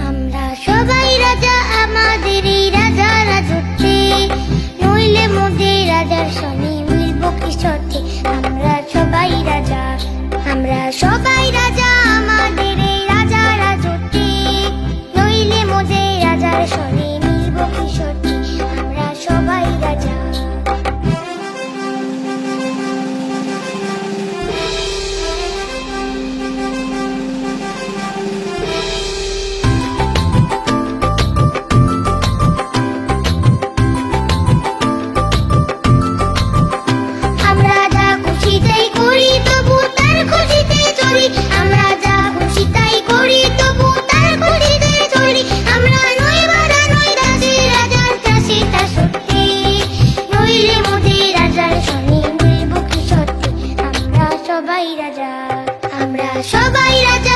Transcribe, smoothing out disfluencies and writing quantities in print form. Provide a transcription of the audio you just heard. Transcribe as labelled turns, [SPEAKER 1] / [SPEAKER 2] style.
[SPEAKER 1] আমরা সবাই রাজা আমাদের এই রাজা রাজত্বে, নইলে মোদের রাজার সনে মিলব কি শর্তে। আমরা সবাই রাজা, আমরা সবাই রাজা আমাদের এই রাজা রাজত্বে, নইলে মোদের রাজার সনে মিলব কি শর্তে। আমরা সবাই রাজা। আমরা যা খুশি তাই করি তবু তার খুশিতে চলি, আমরা যা খুশি তাই করি তবু তার খুশিতে চলি। আমরা নই বাধা নই দাসী, রাজার দাসী তা সত্যি, নইলে মোদের রাজার সনে মিলব কি সত্যি। আমরা সবাই রাজা, আমরা সবাই রাজা